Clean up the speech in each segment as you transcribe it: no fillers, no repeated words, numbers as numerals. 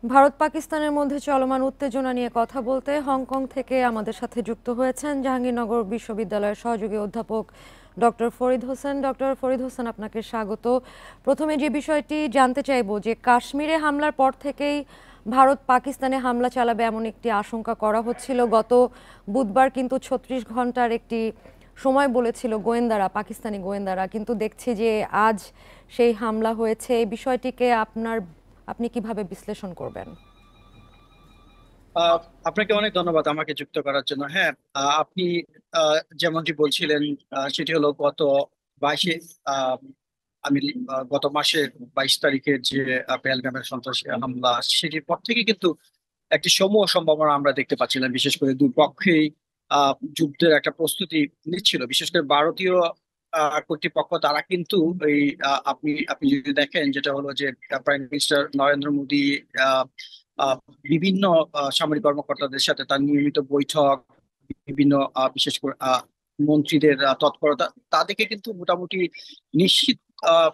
ভারত পাকিস্তানের মধ্যে চলমান উত্তেজনা নিয়ে কথা বলতে হংকং থেকে আমাদের সাথে যুক্ত হয়েছেন জাহাঙ্গীরনগর বিশ্ববিদ্যালয়ের সহযোগী অধ্যাপক ডক্টর ফরিদ হোসেন। ডক্টর ফরিদ হোসেন, আপনাকে স্বাগত। প্রথমে যে বিষয়টি জানতে চাইবো যে কাশ্মীরে হামলার পর থেকেই ভারত পাকিস্তানে হামলা চালাবে এমন একটি আশঙ্কা করা হচ্ছিল। গত বুধবার কিন্তু 36 ঘন্টার একটি সময় বলেছিল গোয়েন্দারা, পাকিস্তানি গোয়েন্দারা, কিন্তু দেখছি যে আজ সেই হামলা হয়েছে। এই বিষয়টিকে আপনি কিভাবে বিশ্লেষণ করবেন? আহ, আপনাকে অনেক ধন্যবাদ আমাকে যুক্ত করার জন্য। হ্যাঁ, আপনি যেমনটি বলছিলেন, সেটি হলো গত 22 আহ, আমি গত মাসের 22 তারিখের যে পেহেলগামের সন্ত্রাসী হামলা, সেটির পর থেকে কিন্তু একটি সমূহ সম্ভাবনা আমরা দেখতে পাচ্ছিলাম। বিশেষ করে দুই পক্ষেই যুদ্ধের একটা প্রস্তুতি নিচ্ছিল। বিশেষ করে ভারতীয় কর্তৃপক্ষ তারা কিন্তু এই আপনি আপনি যদি দেখেন, যেটা হলো যে প্রাইম মিনিস্টার নরেন্দ্র মোদী আহ, আহ, বিভিন্ন সামরিক কর্মকর্তাদের সাথে তার নিয়মিত বৈঠক, বিভিন্ন বিশেষ করে মন্ত্রীদের তৎপরতা, তাদেরকে কিন্তু মোটামুটি নিশ্চিত আহ,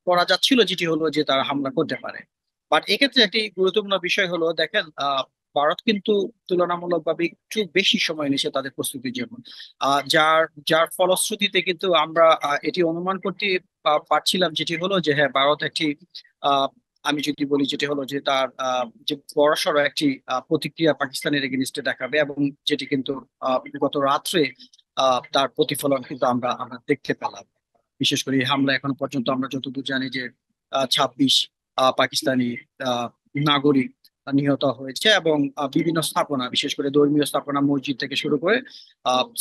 করা যাচ্ছিল যেটি হলো যে তারা হামলা করতে পারে। বাট এক্ষেত্রে একটি গুরুত্বপূর্ণ বিষয় হলো, দেখেন, ভারত কিন্তু তুলনামূলকভাবে একটু বেশি সময় নিয়েছে তাদের প্রস্তুতির জন্য। যার যার ফলশ্রুতিতে কিন্তু আমরা এটি অনুমান করতে পারছিলাম, যেটি হলো যে হ্যাঁ, ভারত একটি আহ, আমি যদি বলি যেটি হলো যে তার যে বড়সড় একটি প্রতিক্রিয়া পাকিস্তানের এগেনিস্টে দেখাবে, এবং যেটি কিন্তু গত রাত্রে তার প্রতিফলন কিন্তু আমরা দেখতে পেলাম। বিশেষ করে এই হামলা এখনো পর্যন্ত আমরা যতদূর জানি যে 26 পাকিস্তানি আহ, নাগরিক নিহত হয়েছে, এবং বিভিন্ন স্থাপনা, বিশেষ করে ধর্মীয় স্থাপনা, মসজিদ থেকে শুরু করে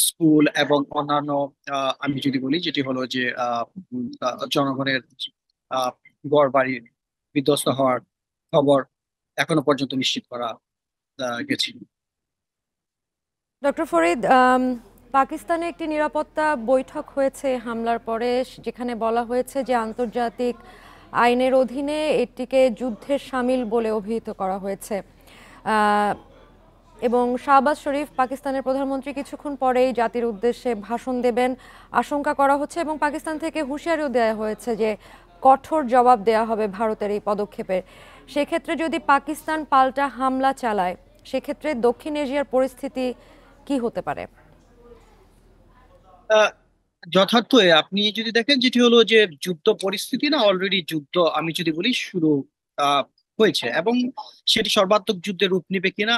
স্কুল এবং অন্যান্য আমি যদি বলি যেটি হলো যে জনগণের আহ ঘর বাড়ি বিধ্বস্ত হওয়ার খবর এখনো পর্যন্ত নিশ্চিত করা গেছে। ডক্টর ফরিদ, পাকিস্তানে একটি নিরাপত্তা বৈঠক হয়েছে হামলার পরে, যেখানে বলা হয়েছে যে আন্তর্জাতিক আইনের অধীনে এটিকে যুদ্ধের শামিল বলে অভিহিত করা হয়েছে। আহ, এবং শাহবাজ শরীফ, পাকিস্তানের প্রধানমন্ত্রী, কিছুক্ষণ পরেই জাতির উদ্দেশ্যে ভাষণ দেবেন আশঙ্কা করা হচ্ছে, এবং পাকিস্তান থেকে হুঁশিয়ারিও দেওয়া হয়েছে যে কঠোর জবাব দেওয়া হবে ভারতের এই পদক্ষেপের। সেক্ষেত্রে যদি পাকিস্তান পাল্টা হামলা চালায়, সেক্ষেত্রে দক্ষিণ এশিয়ার পরিস্থিতি কি হতে পারে? আহ, যথার্থই আপনি যদি দেখেন, যেটি হলো যে যুদ্ধ পরিস্থিতি না, অলরেডি যুদ্ধ আমি যদি বলি শুরু আহ, হয়েছে, এবং সেটি সর্বাত্মক যুদ্ধে রূপ নিবে কিনা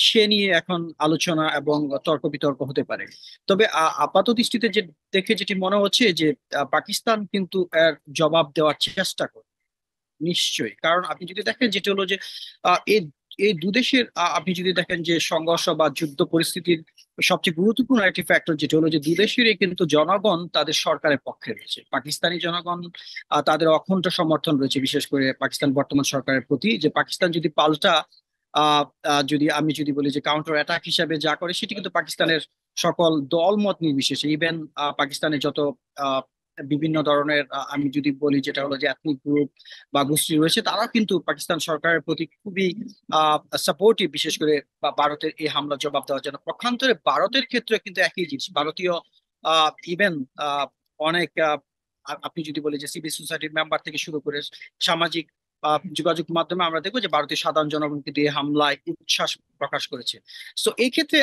সে নিয়ে এখন আলোচনা এবং তর্ক বিতর্ক হতে পারে। তবে আপাত দৃষ্টিতে যে দেখে যেটি মনে হচ্ছে যে পাকিস্তান কিন্তু এর জবাব দেওয়ার চেষ্টা করে। নিশ্চয়ই, কারণ আপনি যদি দেখেন যেটা হলো যে এই এই দুদেশের আপনি যদি দেখেন যে সংঘর্ষ বা যুদ্ধ পরিস্থিতির সবচেয়ে গুরুত্বপূর্ণ একটি ফ্যাক্টর যেটা হলো যে দুদেশেরই কিন্তু জনগণ তাদের সরকারের পক্ষে রয়েছে। পাকিস্তানি জনগণ তাদের অকুণ্ঠ সমর্থন রয়েছে, বিশেষ করে পাকিস্তান বর্তমান সরকারের প্রতি। যে পাকিস্তান যদি পাল্টা আহ যদি আমি যদি বলি যে কাউন্টার অ্যাটাক হিসাবে যা করে, সেটি কিন্তু পাকিস্তানের সকল দল মত নির্বিশেষে, ইভেন পাকিস্তানের যত আহ, বিভিন্ন ধরনের আমি যদি বলি যেটা হলো যে এথনিক গ্রুপ বা গোষ্ঠী রয়েছে, তারাও কিন্তু পাকিস্তান সরকারের প্রতি খুবই সাপোর্টিভ, বিশেষ করে ভারতের এই হামলা জবাব দেওয়ার জন্য। পক্ষান্তরে ভারতের ক্ষেত্রে কিন্তু একই জিনিস, ভারতীয় ইভেন অনেক আপনি যদি বলি যে সিভিল সোসাইটির মেম্বার থেকে শুরু করে সামাজিক যোগাযোগ মাধ্যমে আমরা দেখবো যে ভারতীয় সাধারণ জনগণ কিন্তু এই হামলায় উচ্ছ্বাস প্রকাশ করেছে। তো এই ক্ষেত্রে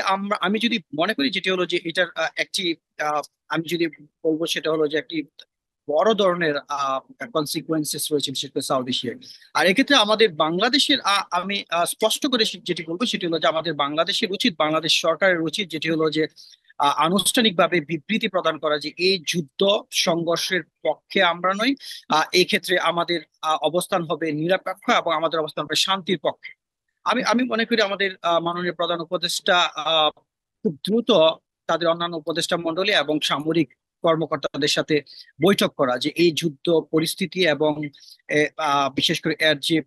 আমি যদি মনে করি যেটি হলো যে এটার একটি আহ, আমি যদি বলবো সেটা হলো যে একটি বড় ধরনের কনসিকুয়েন্সেস রয়েছে, বিশেষ করে সাউথ এশিয়ায়। আর এক্ষেত্রে আমাদের বাংলাদেশের আমি স্পষ্ট করে যেটি বলবো সেটি হলো যে আমাদের বাংলাদেশের উচিত, বাংলাদেশ সরকারের উচিত যেটি হলো যে আনুষ্ঠানিকভাবে বিবৃতি প্রদান করা যে এই যুদ্ধ সংঘর্ষের পক্ষে আমরা নই। এই ক্ষেত্রে আমাদের অবস্থান হবে নিরপেক্ষ, এবং আমাদের অবস্থান হবে শান্তির পক্ষে। আমি মনে করি আমাদের মাননীয় প্রধান উপদেষ্টা আহ, খুব দ্রুত তাদের অন্যান্য উপদেষ্টা মণ্ডলী এবং সামরিক কর্মকর্তাদের সাথে বৈঠক করা, যে এই যুদ্ধ পরিস্থিতি এবং বিশেষ করে এর যে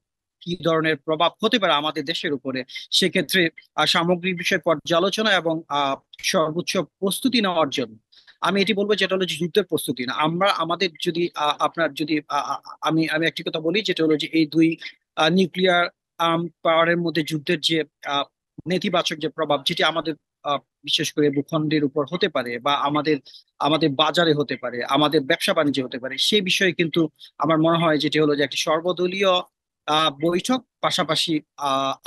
কি ধরনের প্রভাব হতে পারে আমাদের দেশের উপরে, সেক্ষেত্রে সামগ্রিক বিষয় পর্যালোচনা এবং সর্বোচ্চ প্রস্তুতি নেওয়ার জন্য। আমি এটি বলবো যেটা হলো যে যুদ্ধের প্রস্তুতি না, আমরা আমাদের যদি আপনার যদি আমি আমি একটি কথা বলি যেটা হলো যে এই দুই নিউক্লিয়ার পাওয়ারের মধ্যে যুদ্ধের যে আহ, নেতিবাচক যে প্রভাব, যেটি আমাদের বিশেষ করে ভূখণ্ডের উপর হতে পারে, বা আমাদের আমাদের বাজারে হতে পারে, আমাদের ব্যবসা বাণিজ্যে হতে পারে, সেই বিষয়ে কিন্তু আমার মনে হয় যেটি হলো যে একটি সর্বদলীয় বৈঠক, পাশাপাশি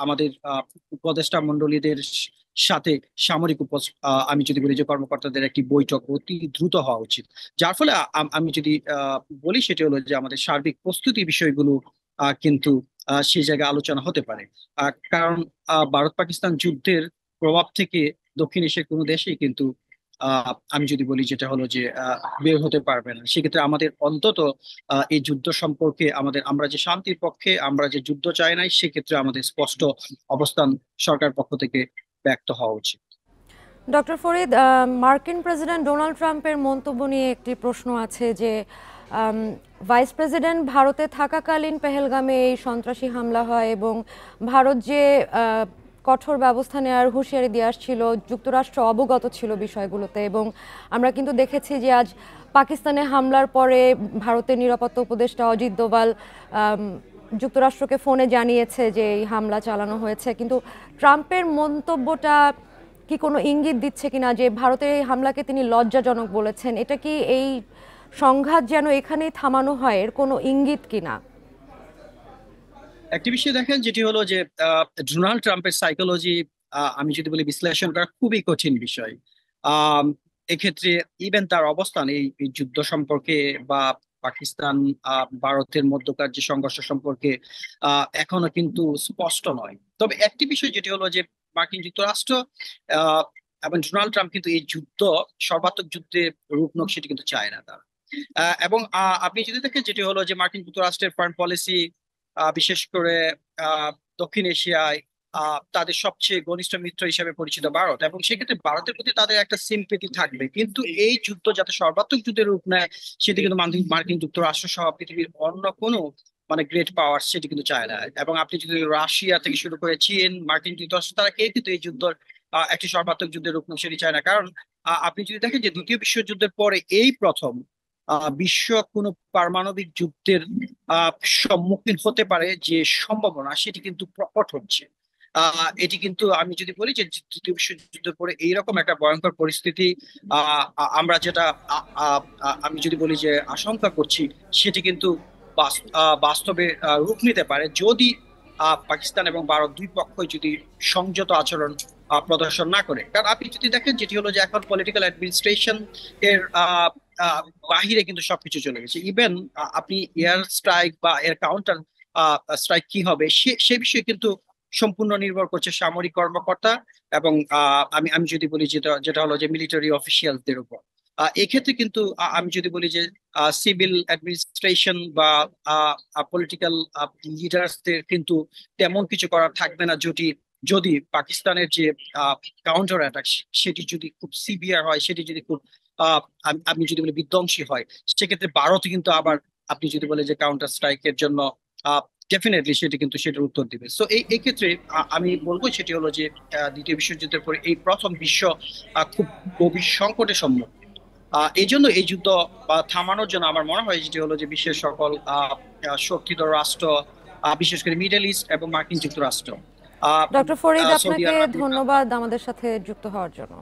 আমাদের উপদেষ্টা মণ্ডলীদের সাথে সামরিক আমি যদি বলি যে কর্মকর্তাদের একটি বৈঠক অতি দ্রুত হওয়া উচিত। যার ফলে আমি যদি বলি সেটি হলো যে আমাদের সার্বিক প্রস্তুতি বিষয়গুলো কিন্তু সেই জায়গায় আলোচনা হতে পারে। কারণ ভারত পাকিস্তান যুদ্ধের প্রভাব থেকে দক্ষিণ এশিয়ার কোনো দেশেই কিন্তু আমি যদি বলি যেটা হলো যে বের হতে পারবে না। সেক্ষেত্রে আমাদের অন্তত এই যুদ্ধ সম্পর্কে আমরা যে শান্তির পক্ষে, আমরা যে যুদ্ধ চাই নাই, সেক্ষেত্রে আমাদের স্পষ্ট অবস্থান সরকার পক্ষ থেকে ব্যক্ত হওয়া উচিত। ডক্টর ফরিদ, মার্কিন প্রেসিডেন্ট ডোনাল্ড ট্রাম্পের মন্তব্য নিয়ে একটি প্রশ্ন আছে যে ভাইস প্রেসিডেন্ট ভারতে থাকাকালীন পেহেলগামে এই সন্ত্রাসী হামলা হয় এবং ভারত যে কঠোর ব্যবস্থা নেওয়ার হুঁশিয়ারি দিয়ে আসছিল, যুক্তরাষ্ট্র অবগত ছিল বিষয়গুলোতে, এবং আমরা কিন্তু দেখেছি যে আজ পাকিস্তানে হামলার পরে ভারতের নিরাপত্তা উপদেষ্টা অজিত দোভাল যুক্তরাষ্ট্রকে ফোনে জানিয়েছে যে এই হামলা চালানো হয়েছে। কিন্তু ট্রাম্পের মন্তব্যটা কি কোনো ইঙ্গিত দিচ্ছে কিনা যে ভারতের এই হামলাকে তিনি লজ্জাজনক বলেছেন? এটা কি এই সংঘাত যেন এখানেই থামানো হয়, এর কোনো ইঙ্গিত কিনা? একটি বিষয় দেখেন যেটি হলো যে ডোনাল্ড ট্রাম্পের সাইকোলজি আমি যদি বলি বিশ্লেষণ করা খুবই কঠিন বিষয়। আহ এক্ষেত্রে ইভেন তার অবস্থান এই যুদ্ধ সম্পর্কে বা পাকিস্তান ভারতের মধ্যকার যে সংঘর্ষ সম্পর্কে এখনো কিন্তু স্পষ্ট নয়। তবে একটি বিষয় যেটি হলো যে মার্কিন যুক্তরাষ্ট্র আহ এবং ডোনাল্ড ট্রাম্প কিন্তু এই যুদ্ধ সর্বাত্মক যুদ্ধে রূপ হোক সেটি কিন্তু চায় না তারা। এবং আপনি যদি দেখেন যেটি হলো যে মার্কিন যুক্তরাষ্ট্রের ফরেন পলিসি বিশেষ করে দক্ষিণ এশিয়ায় তাদের সবচেয়ে ঘনিষ্ঠ মিত্র হিসেবে পরিচিত ভারত, এবং সেক্ষেত্রে ভারতের প্রতি তাদের একটা সিম্পেথি থাকবে। কিন্তু এই যুদ্ধ যাতে সর্বাত্মক যুদ্ধের রূপ নেয় সেটি কিন্তু মার্কিন যুক্তরাষ্ট্র সহ পৃথিবীর অন্য কোনো গ্রেট পাওয়ার সেটি কিন্তু চায় না। এবং আপনি যদি রাশিয়া থেকে শুরু করে চীন, মার্কিন যুক্তরাষ্ট্র, তারা কেউ কিন্তু এই যুদ্ধের একটি সর্বাত্মক যুদ্ধের রূপ নেয় সেটি চায় না। কারণ আপনি যদি দেখেন যে দ্বিতীয় বিশ্বযুদ্ধের পরে এই প্রথম বিশ্ব কোনো পারমাণবিক যুদ্ধের আহ সম্মুখীন হতে পারে যে সম্ভাবনা, সেটি কিন্তু প্রকট হচ্ছে। এটি কিন্তু আমি যদি বলি যে দ্বিতীয় বিশ্বযুদ্ধের পরে এইরকম একটা ভয়ঙ্কর পরিস্থিতি আমরা যেটা আমি যদি বলি যে আশঙ্কা করছি, সেটি কিন্তু বাস্তবে রূপ নিতে পারে যদি পাকিস্তান এবং ভারত দুই পক্ষই যদি সংযত আচরণ প্রদর্শন না করে। কারণ আপনি যদি দেখেন যেটি হলো যে এখন পলিটিক্যাল অ্যাডমিনিস্ট্রেশন এর বাহিরে কিন্তু সবকিছু চলে গেছে। ইভেন আপনি এয়ার স্ট্রাইক বা এর কাউন্টার স্ট্রাইক কি হবে সে বিষয়ে কিন্তু সম্পূর্ণ নির্ভর করছে সামরিক কর্মকর্তা এবং আমি আমি যদি বলি যেটা যেটা হলো যে মিলিটারি অফিসিয়ালদের উপর। এক্ষেত্রে কিন্তু আমি যদি বলি যে সিভিল অ্যাডমিনিস্ট্রেশন বা পলিটিক্যাল লিডার্সদের কিন্তু তেমন কিছু করার থাকবে না যদি যদি পাকিস্তানের যে কাউন্টার অ্যাটাক সেটি যদি খুব সিভিয়ার হয়, সেটি যদি খুব আমি যদি বলি বিধ্বংসী হয়, সেক্ষেত্রে ভারত কিন্তু আবার আপনি যদি বলে যে কাউন্টার স্ট্রাইকের জন্য ডেফিনেটলি সেটি কিন্তু সেটার উত্তর দিবে। সো এই ক্ষেত্রে আমি বলবো সেটি হলো যে দ্বিতীয় বিশ্বযুদ্ধের পরে এই প্রথম বিশ্ব খুব গভীর সংকটের সম্মুখীন। এই জন্য এই যুদ্ধ থামানোর জন্য আমার মনে হয় যেটি হলো যে বিশ্বের সকল শক্তিধর রাষ্ট্র, বিশেষ করে মিডল ইস্ট এবং মার্কিন যুক্তরাষ্ট্র, ডক্টর ফরিদ, সৌদি আপনাকে আরব, ধন্যবাদ আমাদের সাথে যুক্ত হওয়ার জন্য।